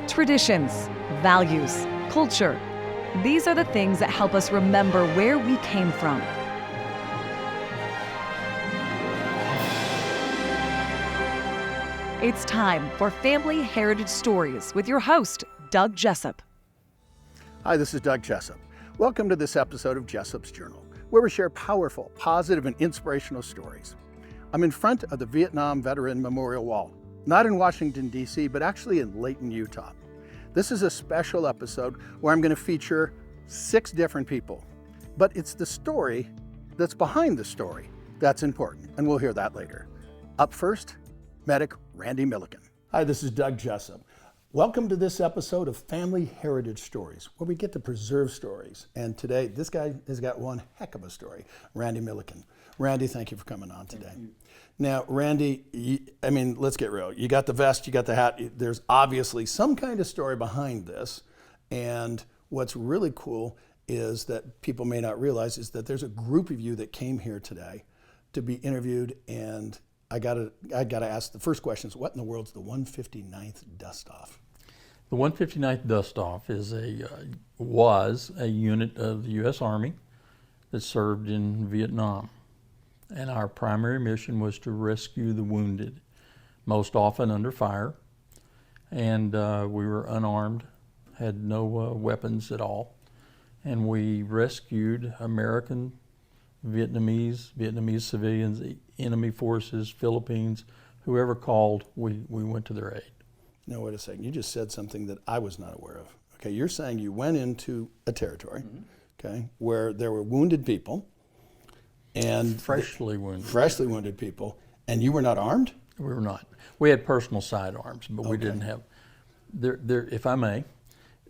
Traditions, values, culture. These are the things that help us remember where we came from. It's time for Family Heritage Stories with your host, Doug Jessop. Hi, this is Doug Jessop. Welcome to this episode of Jessop's Journal, where we share powerful, positive, and inspirational stories. I'm in front of the Vietnam Veteran Memorial Wall, not in Washington, D.C., but actually in Layton, Utah. This is a special episode where I'm going to feature 6 different people, but it's the story that's behind the story that's important, and we'll hear that later. Up first, Medic Randy Milliken. Hi, this is Doug Jessop. Welcome to this episode of Family Heritage Stories, where we get to preserve stories. And today, this guy has got one heck of a story, Randy Milliken. Randy, thank you for coming on today. Now, Randy, let's get real. You got the vest, you got the hat. There's obviously some kind of story behind this. And what's really cool is that people may not realize is that there's a group of you that came here today to be interviewed. And I gotta ask the first question is, what in the world's the 159th Dustoff? The 159th Dustoff was a unit of the U.S. Army that served in Vietnam. And our primary mission was to rescue the wounded, most often under fire. And we were unarmed, had no weapons at all. And we rescued American, Vietnamese civilians, enemy forces, Philippines, whoever called, we went to their aid. Now, wait a second. You just said something that I was not aware of. Okay, you're saying you went into a territory, okay, where there were wounded people, and freshly wounded people, and you were not armed? We were not. We had personal sidearms, but we didn't have. There, if I may,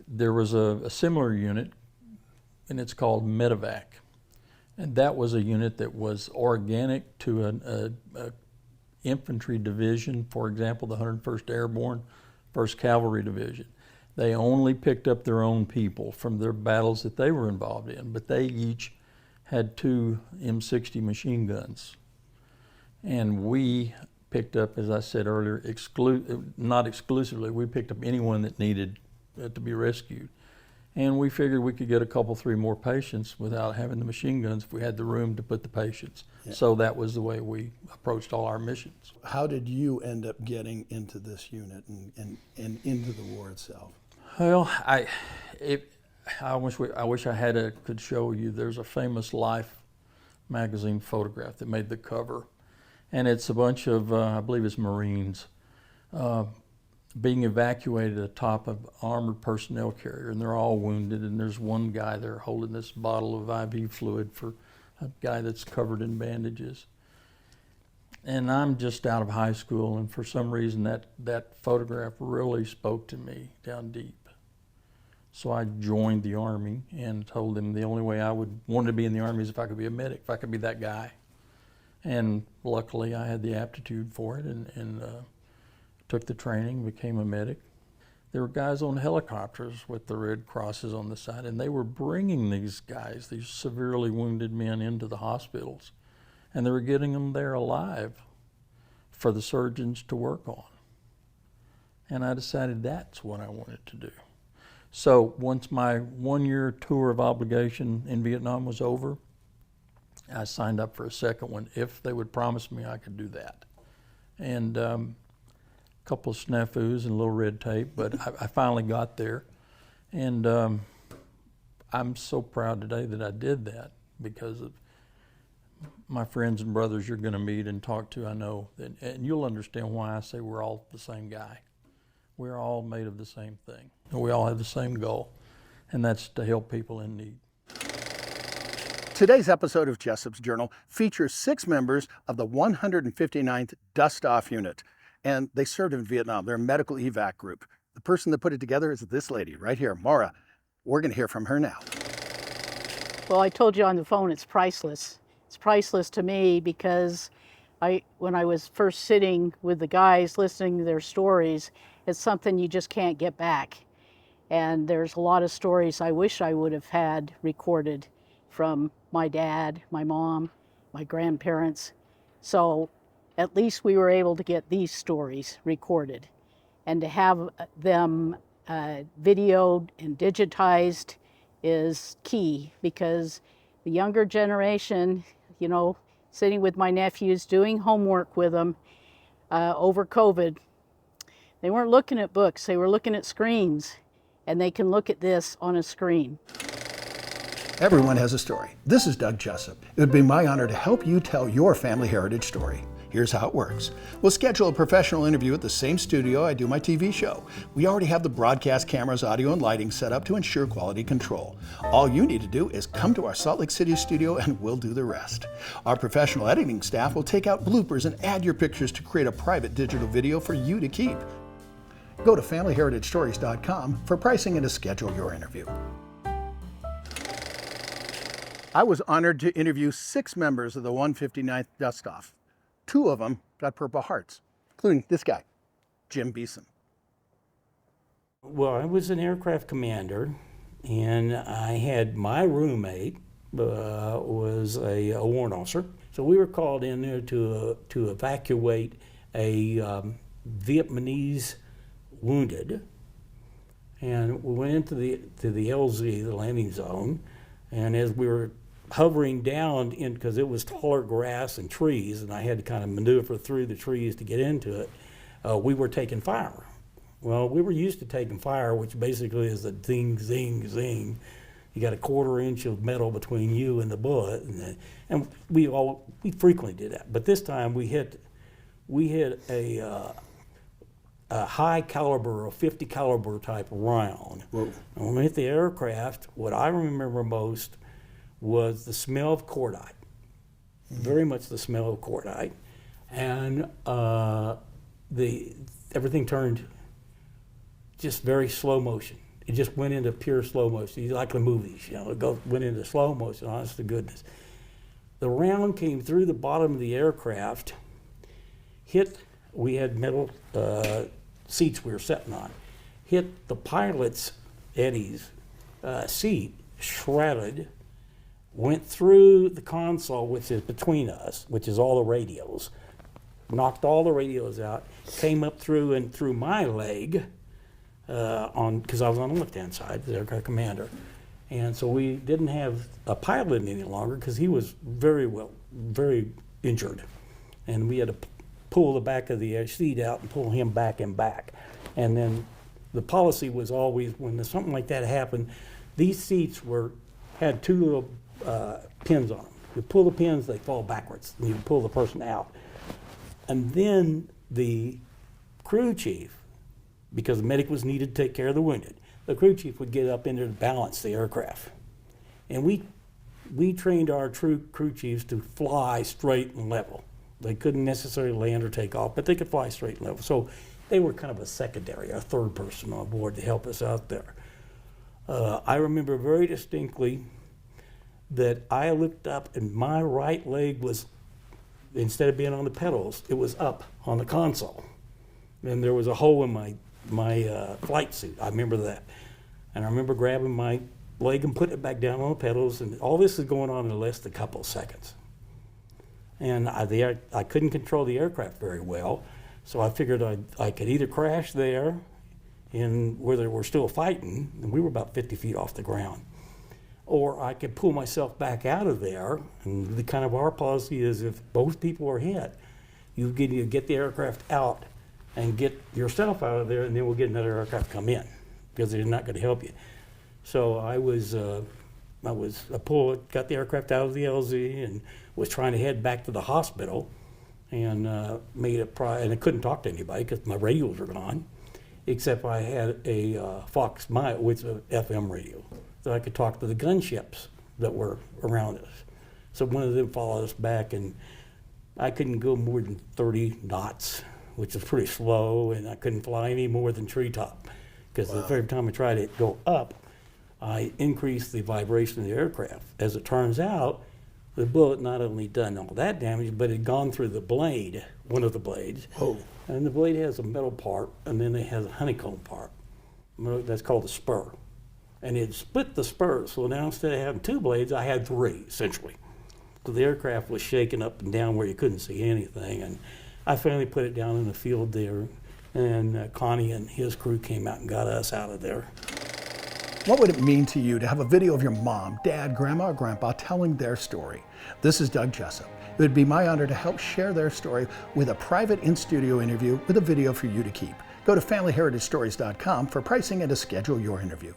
there was a similar unit, and it's called Evac, and that was a unit that was organic to an infantry division. For example, the 101st Airborne, 1st Cavalry Division. They only picked up their own people from their battles that they were involved in, but they each had 2 M60 machine guns. And we picked up, as I said earlier, not exclusively, we picked up anyone that needed to be rescued. And we figured we could get a couple, 3 more patients without having the machine guns if we had the room to put the patients. Yeah. So that was the way we approached all our missions. How did you end up getting into this unit and into the war itself? Well, I wish I could show you. There's a famous Life magazine photograph that made the cover, and it's a bunch of I believe it's Marines being evacuated atop of armored personnel carrier, and they're all wounded. And there's one guy there holding this bottle of IV fluid for a guy that's covered in bandages. And I'm just out of high school, and for some reason that photograph really spoke to me down deep. So I joined the Army and told them the only way I would want to be in the Army is if I could be a medic, if I could be that guy. And luckily I had the aptitude for it and took the training, became a medic. There were guys on helicopters with the red crosses on the side, and they were bringing these guys, these severely wounded men, into the hospitals. And they were getting them there alive for the surgeons to work on. And I decided that's what I wanted to do. So once my 1-year tour of obligation in Vietnam was over, I signed up for a second one if they would promise me I could do that. And a couple of snafus and a little red tape, but I finally got there. And I'm so proud today that I did that because of my friends and brothers you're going to meet and talk to, I know. And you'll understand why I say we're all the same guy. We're all made of the same thing. And we all have the same goal, and that's to help people in need. Today's episode of Jessop's Journal features 6 members of the 159th Dustoff unit, and they served in Vietnam. They're a medical evac group. The person that put it together is this lady right here, Maura. We're going to hear from her now. Well, I told you on the phone, it's priceless. It's priceless to me because when I was first sitting with the guys listening to their stories, it's something you just can't get back. And there's a lot of stories I wish I would have had recorded from my dad, my mom, my grandparents. So at least we were able to get these stories recorded. And to have them videoed and digitized is key, because the younger generation, you know, sitting with my nephews, doing homework with them over COVID, they weren't looking at books, they were looking at screens, and they can look at this on a screen. Everyone has a story. This is Doug Jessop. It would be my honor to help you tell your family heritage story. Here's how it works. We'll schedule a professional interview at the same studio I do my TV show. We already have the broadcast cameras, audio, and lighting set up to ensure quality control. All you need to do is come to our Salt Lake City studio and we'll do the rest. Our professional editing staff will take out bloopers and add your pictures to create a private digital video for you to keep. Go to familyheritagestories.com for pricing and to schedule your interview. I was honored to interview 6 members of the 159th Dustoff. 2 of them got Purple Hearts, including this guy, Jim Beeson. Well, I was an aircraft commander, and I had my roommate was a warrant officer. So we were called in there to evacuate a Vietnamese wounded, and we went into the LZ, the landing zone, and as we were hovering down in, because it was taller grass and trees, and I had to kind of maneuver through the trees to get into it, we were taking fire. Well, we were used to taking fire, which basically is a zing, zing, zing. You got a 1/4 inch of metal between you and the bullet, and we frequently did that. But this time we hit a high caliber, a 50 caliber type round. Whoa. And when we hit the aircraft, what I remember most was the smell of cordite, very much the smell of cordite, and everything turned just very slow motion. It just went into pure slow motion. Like the movies, went into slow motion, honest to goodness. The round came through the bottom of the aircraft, we had metal seats we were sitting on, hit the pilot's, Eddie's, seat, shredded, went through the console, which is between us, which is all the radios, knocked all the radios out, came up through and through my leg, because I was on the left-hand side, the aircraft commander. And so we didn't have a pilot any longer because he was very injured. And we had to pull the back of the seat out and pull him back and back. And then the policy was always, when something like that happened, these seats had 2 little pins on them. You pull the pins, they fall backwards, and you pull the person out. And then the crew chief, because the medic was needed to take care of the wounded, the crew chief would get up in there to balance the aircraft. And we trained our crew chiefs to fly straight and level. They couldn't necessarily land or take off, but they could fly straight and level. So they were kind of a secondary, a 3rd person on board to help us out there. I remember very distinctly that I looked up and my right leg was, instead of being on the pedals, it was up on the console. And there was a hole in my flight suit. I remember that. And I remember grabbing my leg and putting it back down on the pedals, and all this is going on in less than a couple of seconds. And I couldn't control the aircraft very well, so I figured I could either crash there where they were still fighting, and we were about 50 feet off the ground, or I could pull myself back out of there. And our policy is, if both people are hit, you get the aircraft out and get yourself out of there, and then we'll get another aircraft come in, because they're not going to help you. So I got the aircraft out of the LZ and was trying to head back to the hospital, and and I couldn't talk to anybody because my radios were gone, except I had a Fox Mile, which is an FM radio, so I could talk to the gunships that were around us. So one of them followed us back, and I couldn't go more than 30 knots, which is pretty slow, and I couldn't fly any more than treetop, because every time I tried to go up, I increased the vibration of the aircraft. As it turns out, the bullet not only done all that damage, but it had gone through the blade, one of the blades. Oh. And the blade has a metal part, and then it has a honeycomb part. That's called a spur. And it split the spurs, so now instead of having 2 blades, I had 3, essentially. So the aircraft was shaking up and down where you couldn't see anything, and I finally put it down in the field there, And Connie and his crew came out and got us out of there. What would it mean to you to have a video of your mom, dad, grandma, or grandpa telling their story? This is Doug Jessop. It would be my honor to help share their story with a private in-studio interview with a video for you to keep. Go to familyheritagestories.com for pricing and to schedule your interview.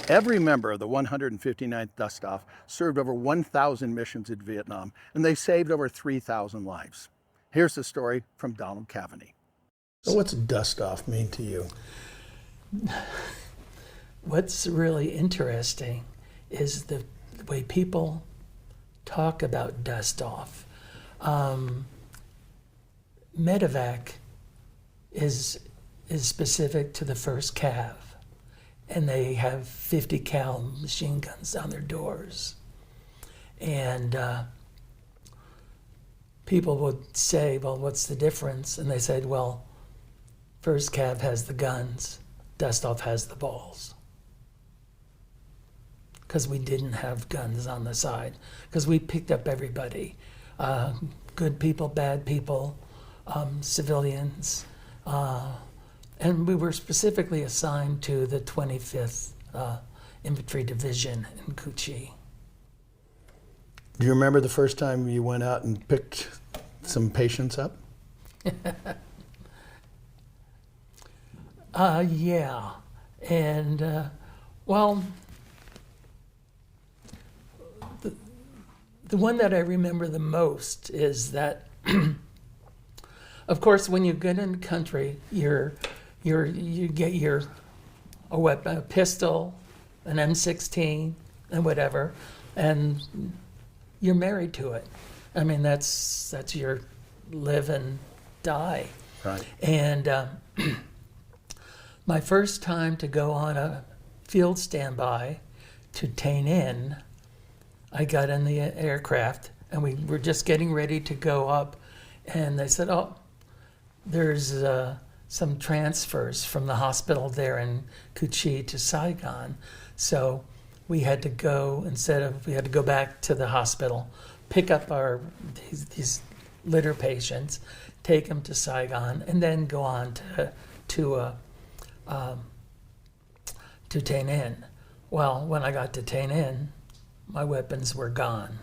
Every member of the 159th Dustoff served over 1,000 missions in Vietnam, and they saved over 3,000 lives. Here's the story from Donald Cavaney. So what's Dustoff mean to you? What's really interesting is the way people talk about Dustoff. Medevac is specific to the 1st Cav, and they have 50 cal machine guns on their doors. And people would say, well, what's the difference? And they said, well, 1st Cav has the guns, Dustoff has the balls. Because we didn't have guns on the side, because we picked up everybody, good people, bad people, civilians, and we were specifically assigned to the 25th Infantry Division in Cu Chi. Do you remember the first time you went out and picked some patients up? Yeah, and well, the one that I remember the most is that, of course, when you get in the country, you get a weapon, a pistol, an M16, and whatever, and you're married to it. I mean, that's your live and die. Right. And my first time to go on a field standby to Tain In, I got in the aircraft and we were just getting ready to go up, and they said, oh, there's some transfers from the hospital there in Cu Chi to Saigon. So we had to go, we had to go back to the hospital, pick up these litter patients, take them to Saigon, and then go on to Tain In. Well, when I got to Tain In, my weapons were gone.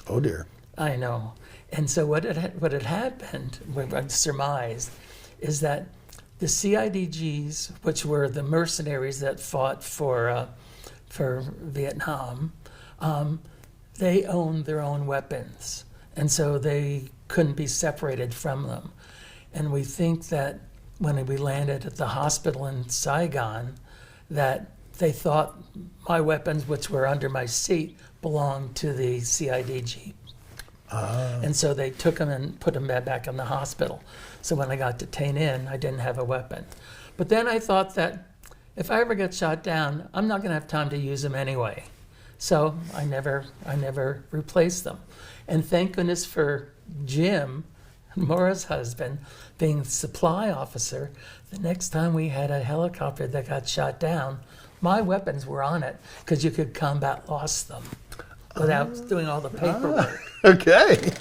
Oh dear. I know. And so what had happened, what I surmised, is that the CIDGs, which were the mercenaries that fought for Vietnam, they owned their own weapons, and so they couldn't be separated from them. And we think that when we landed at the hospital in Saigon, that they thought my weapons, which were under my seat, belonged to the CIDG. And so they took them and put them back in the hospital. So when I got to Tain In, I didn't have a weapon. But then I thought that if I ever get shot down, I'm not going to have time to use them anyway. So I never replaced them. And thank goodness for Jim, Maura's husband, being the supply officer. The next time we had a helicopter that got shot down, my weapons were on it, because you could combat lost them without doing all the paperwork. Okay.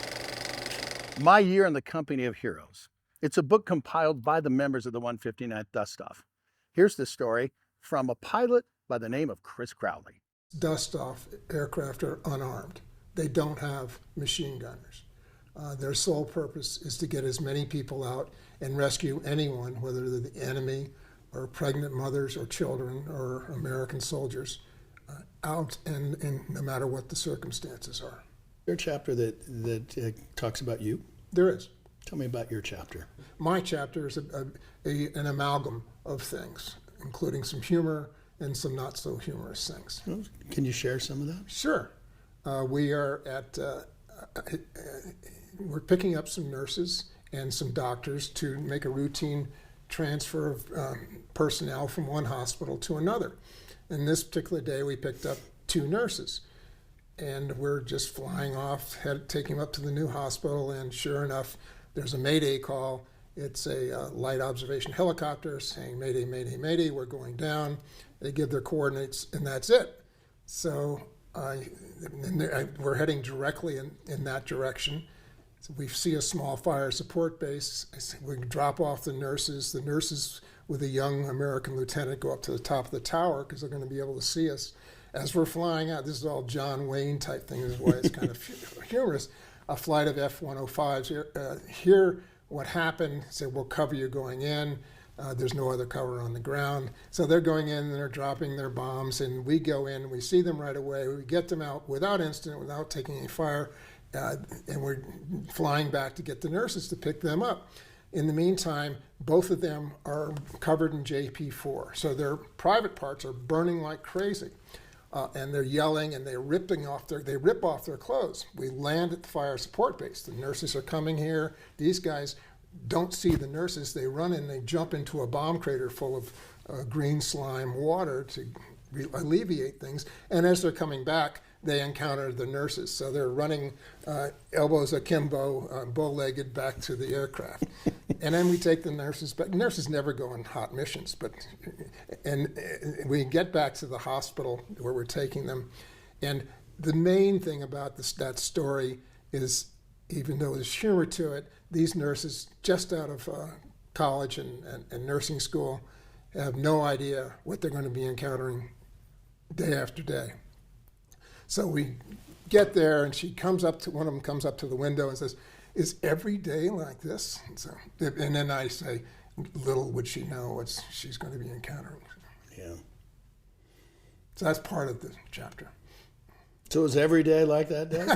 My Year in the Company of Heroes. It's a book compiled by the members of the 159th Dustoff. Here's the story from a pilot by the name of Chris Crowley. Dustoff aircraft are unarmed. They don't have machine gunners. Their sole purpose is to get as many people out and rescue anyone, whether they're the enemy or pregnant mothers or children or American soldiers, out, and no matter what the circumstances are. Is there a chapter that talks about you? There is. Tell me about your chapter. My chapter is an amalgam of things, including some humor and some not so humorous things. Can you share some of that? Sure. We are we're picking up some nurses and some doctors to make a routine transfer of personnel from one hospital to another. And this particular day, we picked up 2 nurses. And we're just flying off, taking them up to the new hospital, and sure enough, there's a Mayday call. It's a light observation helicopter saying, Mayday, Mayday, Mayday, we're going down. They give their coordinates, and that's it. So we're heading directly in that direction. So we see a small fire support base. We drop off the nurses. The nurses with a young American lieutenant go up to the top of the tower because they're going to be able to see us. As we're flying out, this is all John Wayne type thing, is why it's kind of humorous. A flight of F-105s here, what happened, said, we'll cover you going in. There's no other cover on the ground. So they're going in and they're dropping their bombs, and we go in, we see them right away. We get them out without incident, without taking any fire, and we're flying back to get the nurses to pick them up. In the meantime, both of them are covered in JP4. So their private parts are burning like crazy. And they're yelling and they rip off their clothes. We land at the fire support base. The nurses are coming here. These guys don't see the nurses. They run in, they jump into a bomb crater full of green slime water to alleviate things. And as they're coming back, they encounter the nurses. So they're running elbows akimbo, bow-legged back to the aircraft. And then we take the nurses back. Nurses never go on hot missions, and we get back to the hospital where we're taking them. And the main thing about that story is, even though there's humor to it, these nurses just out of college and nursing school have no idea what they're going to be encountering day after day. So we get there, and one of them comes up to the window and says, "Is every day like this?" And then I say, little would she know what she's going to be encountering. Yeah. So that's part of the chapter. So was every day like that day?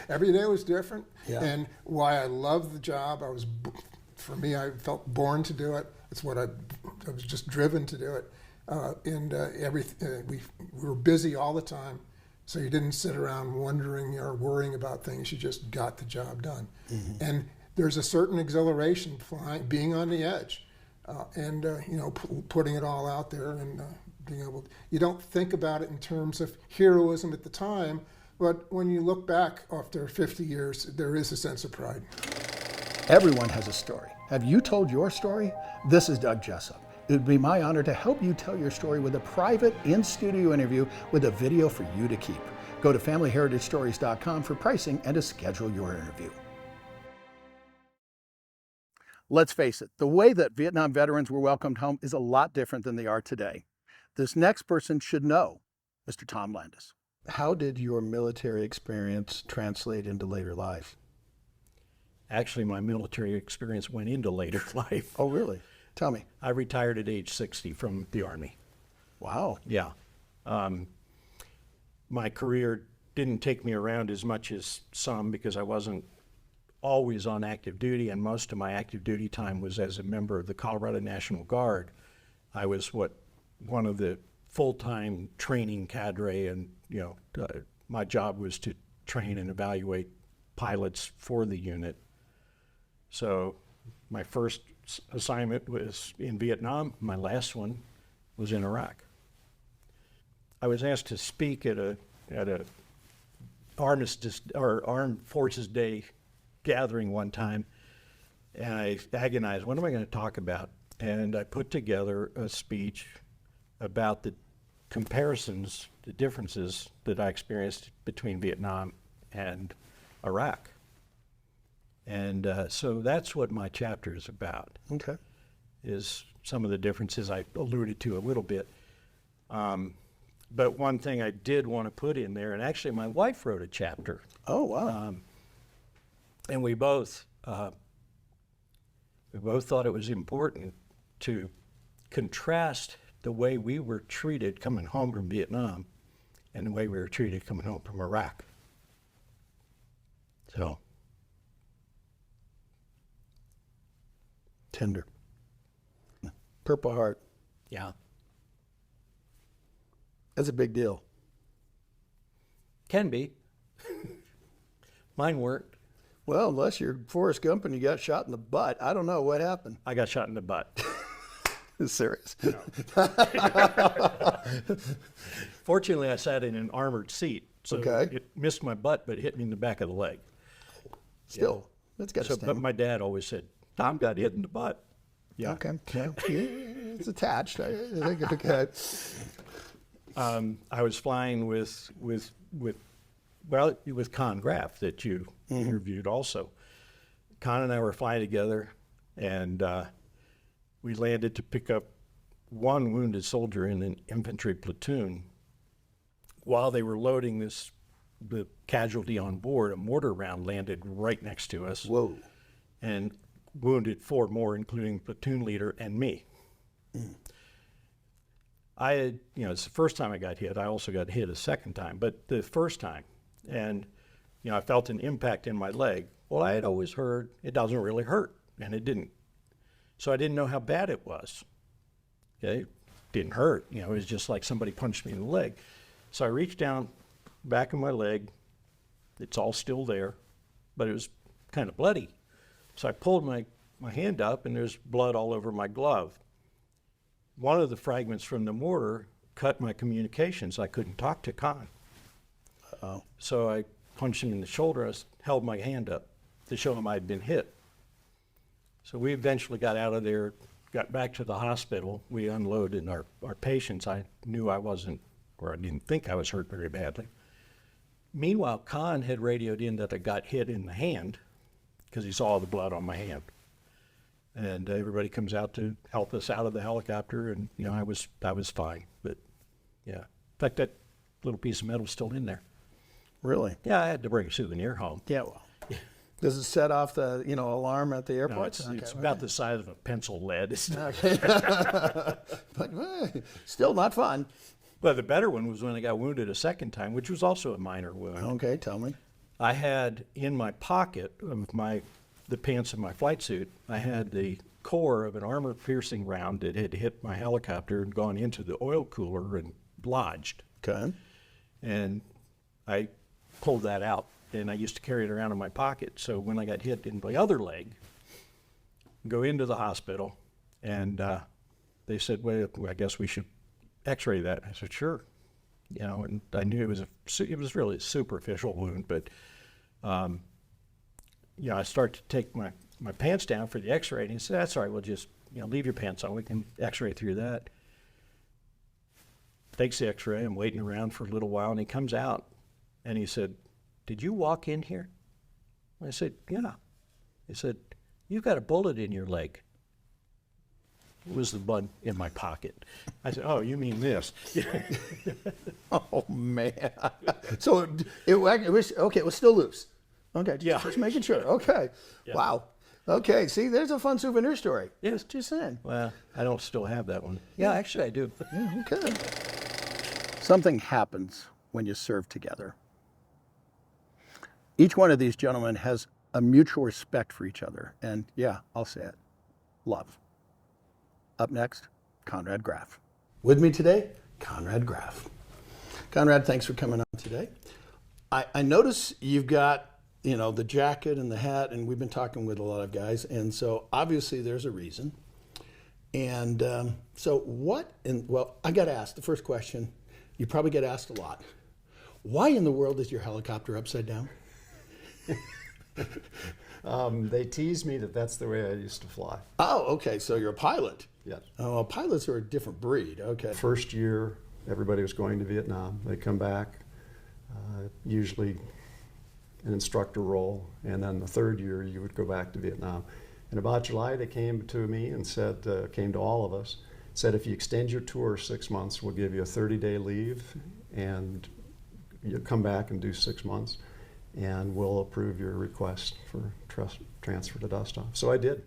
Every day was different. Yeah. And why I love the job, for me, I felt born to do it. It's what I was just driven to do it. We were busy all the time, so you didn't sit around wondering or worrying about things. You just got the job done. Mm-hmm. And there's a certain exhilaration being on the edge, putting it all out there and being able. You don't think about it in terms of heroism at the time, but when you look back after 50 years, there is a sense of pride. Everyone has a story. Have you told your story? This is Doug Jessop. It would be my honor to help you tell your story with a private in-studio interview with a video for you to keep. Go to FamilyHeritageStories.com for pricing and to schedule your interview. Let's face it, the way that Vietnam veterans were welcomed home is a lot different than they are today. This next person should know, Mr. Tom Landis. How did your military experience translate into later life? Actually, my military experience went into later life. Oh, really? Tell me. I retired at age 60 from the Army. Wow. Yeah. My career didn't take me around as much as some because I wasn't always on active duty, and most of my active duty time was as a member of the Colorado National Guard. I was one of the full-time training cadre, and my job was to train and evaluate pilots for the unit. So my first assignment was in Vietnam. My last one was in Iraq. I was asked to speak at a Armed Forces Day gathering one time, and I agonized, what am I going to talk about? And I put together a speech about the comparisons, the differences that I experienced between Vietnam and Iraq. And so that's what my chapter is about. Okay. Is some of the differences I alluded to a little bit. But one thing I did want to put in there, and actually my wife wrote a chapter. Oh, wow. And we both thought it was important to contrast the way we were treated coming home from Vietnam and the way we were treated coming home from Iraq. So. Tender. Purple Heart. Yeah. That's a big deal. Can be. Mine worked. Well, unless you're Forrest Gump and you got shot in the butt. I don't know what happened. I got shot in the butt. It's serious. No. Fortunately, I sat in an armored seat, so okay. It missed my butt, but it hit me in the back of the leg. Still, that's got to sting. But my dad always said, Tom got hit in the butt. Yeah. Okay. Yeah, it's attached. I think it's okay. I was flying with Well, with Con Graff that you interviewed also. Con and I were flying together, and we landed to pick up one wounded soldier in an infantry platoon. While they were loading the casualty on board, a mortar round landed right next to us. Whoa. And wounded 4 more, including the platoon leader and me. I had, it's the first time I got hit. I also got hit a second time, but the first time, and I felt an impact in my leg. Well, I had always heard it doesn't really hurt, and it didn't. So I didn't know how bad it was. Okay, it didn't hurt. It was just like somebody punched me in the leg. So I reached down back of my leg. It's all still there, but it was kind of bloody. So I pulled my hand up, and there's blood all over my glove. One of the fragments from the mortar cut my communications. I couldn't talk to Con. Uh-oh. So I punched him in the shoulder. I held my hand up to show him I'd been hit. So we eventually got out of there, got back to the hospital. We unloaded our patients. I knew I wasn't, or I didn't think I was hurt very badly. Meanwhile, Con had radioed in that I got hit in the hand because he saw the blood on my hand. And everybody comes out to help us out of the helicopter, and I was fine. But yeah, in fact, that little piece of metal's still in there. Really? Yeah, I had to bring a souvenir home. Yeah, well. Does it set off the alarm at the No, airport? it's about the size of a pencil lead. Okay. But still not fun. But the better one was when I got wounded a second time, which was also a minor wound. Okay, tell me. I had in my pocket of the pants of my flight suit, I had the core of an armor-piercing round that had hit my helicopter and gone into the oil cooler and lodged. Okay. And I pulled that out, and I used to carry it around in my pocket. So when I got hit in my other leg, go into the hospital, and they said, well, I guess we should x-ray that. I said, sure. And I knew it was really a superficial wound, but I start to take my pants down for the x-ray, and he said, that's all right, we'll just leave your pants on. We can x-ray through that. Takes the x-ray. I'm waiting around for a little while, and he comes out, and he said, did you walk in here? I said, yeah. He said, you've got a bullet in your leg. It was the blood in my pocket. I said, oh, you mean this? Oh, man. So it was, okay, it was still loose. Okay, just making sure. Okay. Yeah. Wow. Okay, see, there's a fun souvenir story. Yeah. Just saying. Well, I don't still have that one. Yeah, actually I do. Yeah, okay. Something happens when you serve together. Each one of these gentlemen has a mutual respect for each other. And yeah, I'll say it, love. Up next, Conrad Graff. With me today, Conrad Graff. Conrad, thanks for coming on today. I notice you've got, the jacket and the hat, and we've been talking with a lot of guys, and so obviously there's a reason. And I got asked, the first question, you probably get asked a lot, why in the world is your helicopter upside down? They tease me that that's the way I used to fly. Oh, okay, so you're a pilot. Yes. Oh, well, pilots are a different breed, okay. First year, everybody was going to Vietnam. They come back, usually an instructor role, and then the third year you would go back to Vietnam. In about July, they came to me and said, came to all of us, said if you extend your tour 6 months, we'll give you a 30-day leave, and you'll come back and do 6 months, and we'll approve your request for transfer to Dustoff. So I did.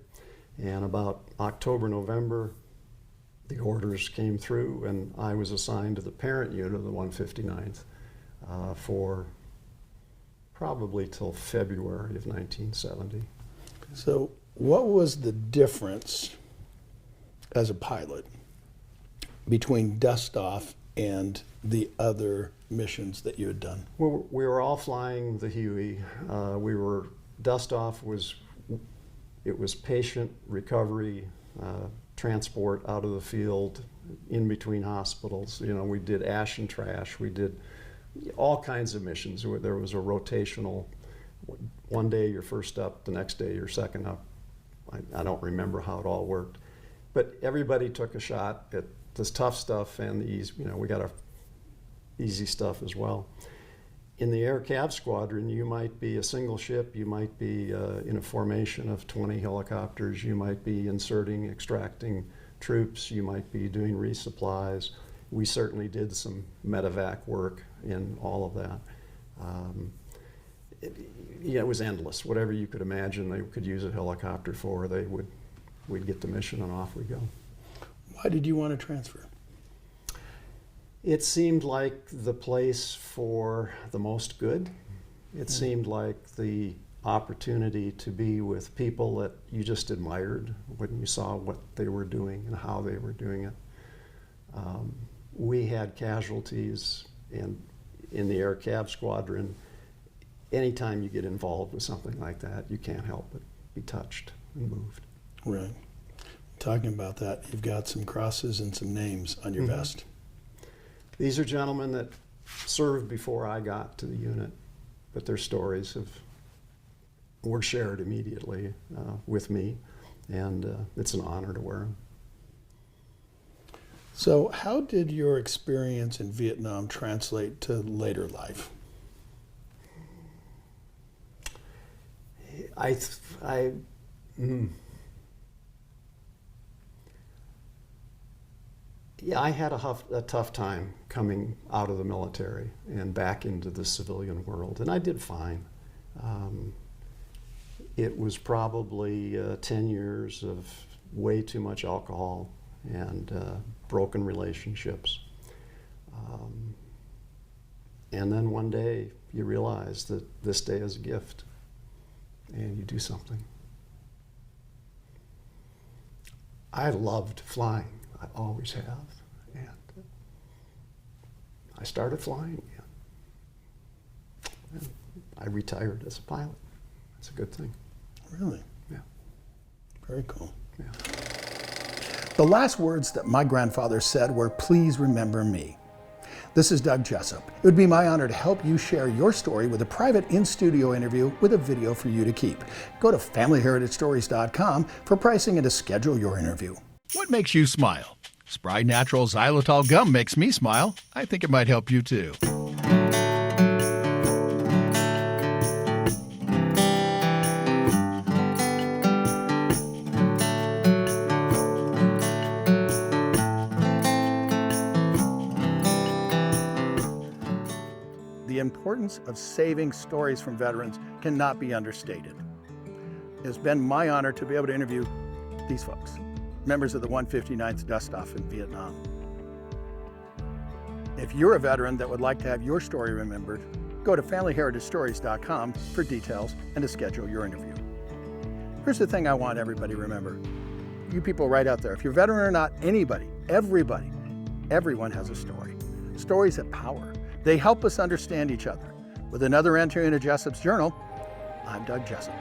And about October, November, the orders came through, and I was assigned to the parent unit of the 159th for probably till February of 1970. So what was the difference as a pilot between Dustoff and the other missions that you had done? We were all flying the Huey. Dustoff was patient recovery, transport out of the field, in between hospitals. We did ash and trash. We did all kinds of missions. There was a rotational, one day you're first up, the next day you're second up. I don't remember how it all worked. But everybody took a shot at this tough stuff and the easy, we got our easy stuff as well. In the Air Cav Squadron, you might be a single ship, you might be in a formation of 20 helicopters, you might be inserting, extracting troops, you might be doing resupplies. We certainly did some medevac work in all of that. It was endless. Whatever you could imagine they could use a helicopter for, we'd get the mission and off we go. Why did you want to transfer? It seemed like the place for the most good. It seemed like the opportunity to be with people that you just admired when you saw what they were doing and how they were doing it. We had casualties in the Air Cav Squadron. Anytime you get involved with something like that, you can't help but be touched and moved. Right. Talking about that, you've got some crosses and some names on your vest. These are gentlemen that served before I got to the unit, but their stories were shared immediately with me, and it's an honor to wear them. So how did your experience in Vietnam translate to later life? Yeah, I had a tough time coming out of the military and back into the civilian world, and I did fine. It was probably 10 years of way too much alcohol and broken relationships. And then one day you realize that this day is a gift and you do something. I loved flying. I always have. And I started flying again. And I retired as a pilot. It's a good thing. Really? Yeah. Very cool. Yeah. The last words that my grandfather said were, "Please remember me." This is Doug Jessop. It would be my honor to help you share your story with a private in-studio interview with a video for you to keep. Go to FamilyHeritageStories.com for pricing and to schedule your interview. What makes you smile? Spry Natural Xylitol Gum makes me smile. I think it might help you too. The importance of saving stories from veterans cannot be understated. It's been my honor to be able to interview these folks, members of the 159th Dustoff in Vietnam. If you're a veteran that would like to have your story remembered, go to FamilyHeritageStories.com for details and to schedule your interview. Here's the thing I want everybody to remember. You people right out there, if you're a veteran or not, anybody, everybody, everyone has a story. Stories have power. They help us understand each other. With another entry in Jessop's Journal, I'm Doug Jessop.